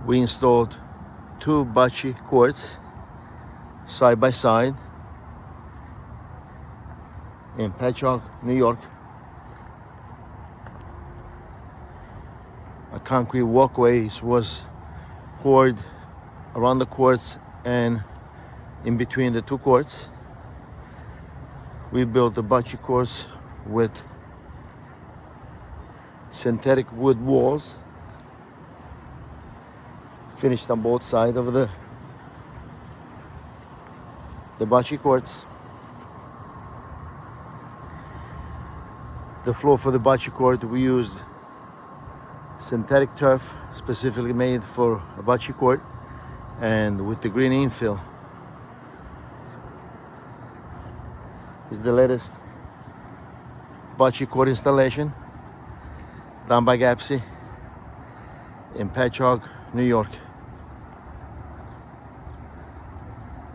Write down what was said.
We installed 2 bocce courts side by side in Patchogue, New York. A concrete walkways was poured around the courts and in between the 2 courts. We built the bocce courts with synthetic wood walls, finished on both sides of the bocce courts. The floor for the bocce court, we used synthetic turf specifically made for a bocce court, and with the green infill. Is the latest bocce court installation done by Gappsi in Patchogue, New York.